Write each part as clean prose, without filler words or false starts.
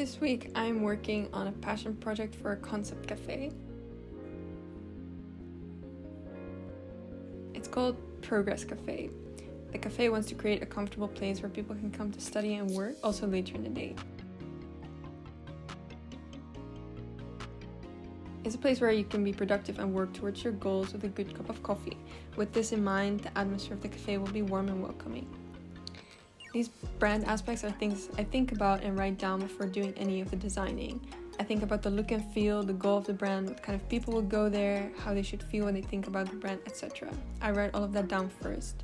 This week I'm working on a passion project for a concept cafe. It's called Progress Cafe. The cafe wants to create a comfortable place where people can come to study and work, also later in the day. It's a place where you can be productive and work towards your goals with a good cup of coffee. With this in mind, the atmosphere of the cafe will be warm and welcoming. These brand aspects are things I think about and write down before doing any of the designing. I think about the look and feel, the goal of the brand, what kind of people will go there, how they should feel when they think about the brand, etc. I write all of that down first.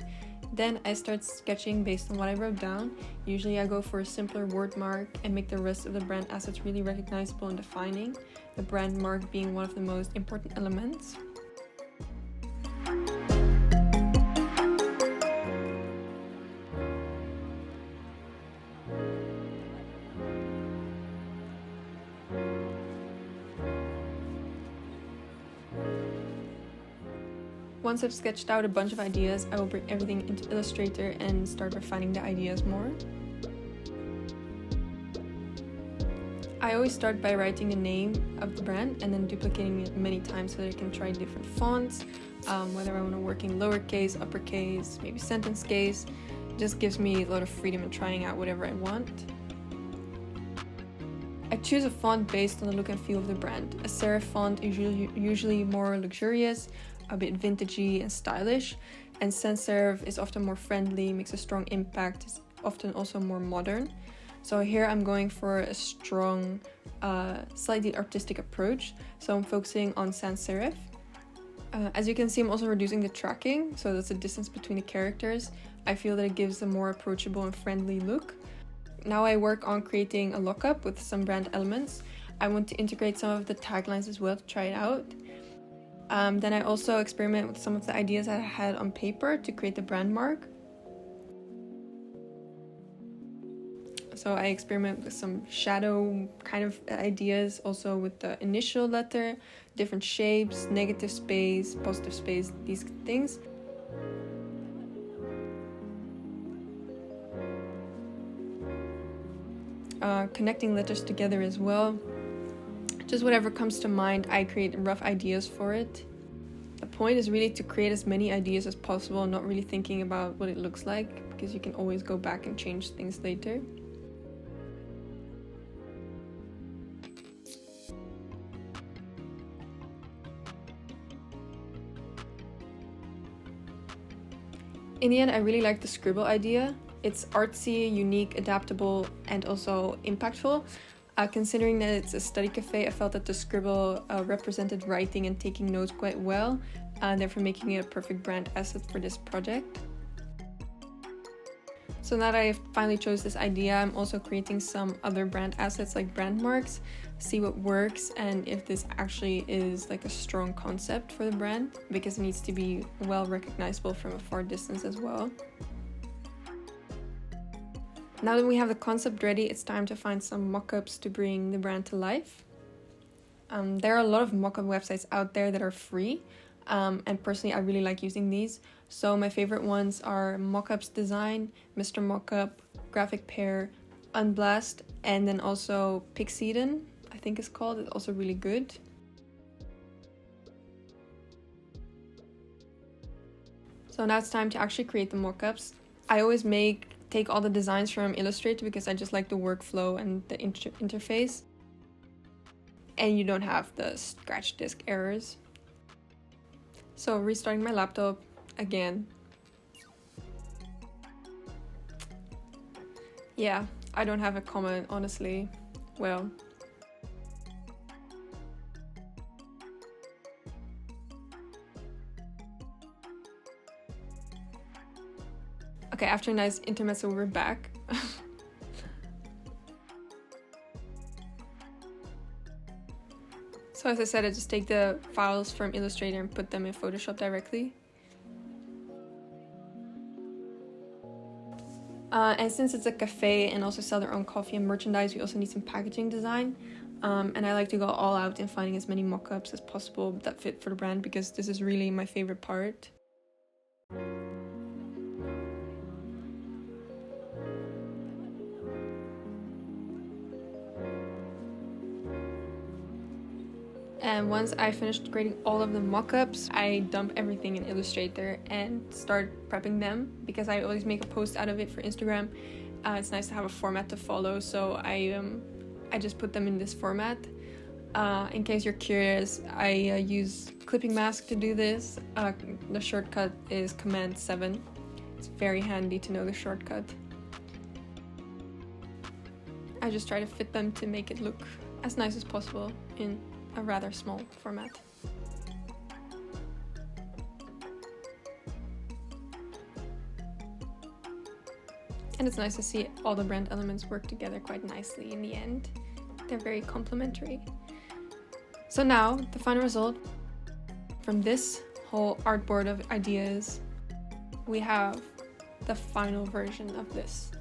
Then I start sketching based on what I wrote down. Usually I go for a simpler word mark and make the rest of the brand assets really recognizable and defining, the brand mark being one of the most important elements. Once I've sketched out a bunch of ideas, I will bring everything into Illustrator and start refining the ideas more. I always start by writing the name of the brand and then duplicating it many times so that I can try different fonts, whether I want to work in lowercase, uppercase, maybe sentence case. It just gives me a lot of freedom in trying out whatever I want. I choose a font based on the look and feel of the brand. A serif font is usually more luxurious, a bit vintagey and stylish, and sans serif is often more friendly, makes a strong impact, is often also more modern. So here I'm going for a strong, slightly artistic approach, so I'm focusing on sans serif. As you can see, I'm also reducing the tracking, so that's the distance between the characters. I feel that it gives a more approachable and friendly look. Now I work on creating a lockup with some brand elements. I want to integrate some of the taglines as well to try it out. Then I also experiment with some of the ideas I had on paper to create the brand mark. So I experiment with some shadow kind of ideas, also with the initial letter, different shapes, negative space, positive space, these things. Connecting letters together as well. Just whatever comes to mind, I create rough ideas for it. The point is really to create as many ideas as possible, not really thinking about what it looks like, because you can always go back and change things later. In the end, I really like the scribble idea. It's artsy, unique, adaptable, and also impactful. Considering that it's a study cafe, I felt that the scribble represented writing and taking notes quite well, therefore making it a perfect brand asset for this project. So now that I finally chose this idea, I'm also creating some other brand assets like brand marks, see what works and if this actually is like a strong concept for the brand, because it needs to be well recognizable from a far distance as well. Now that we have the concept ready, it's time to find some mockups to bring the brand to life. There are a lot of mockup websites out there that are free, and personally I really like using these. So my favorite ones are Mockups Design, Mr. Mockup, Graphic Pair, Unblast, and then also Pixeden, I think it's called. It's also really good. So now it's time to actually create the mockups. I always take all the designs from Illustrator because I just like the workflow and the interface. And you don't have the scratch disk errors. So restarting my laptop again. Yeah, I don't have a comment, honestly. Well. Okay, after a nice intermezzo, we're back. So as I said, I just take the files from Illustrator and put them in Photoshop directly. And since it's a cafe and also sell their own coffee and merchandise, we also need some packaging design. And I like to go all out in finding as many mock-ups as possible that fit for the brand, because this is really my favorite part. And once I finished creating all of the mockups, I dump everything in Illustrator and start prepping them, because I always make a post out of it for Instagram. It's nice to have a format to follow, so I just put them in this format. In case you're curious, I use Clipping Mask to do this. The shortcut is Command 7. It's very handy to know the shortcut. I just try to fit them to make it look as nice as possible in a rather small format. And it's nice to see all the brand elements work together quite nicely in the end. They're very complementary. So now, the final result from this whole artboard of ideas, we have the final version of this.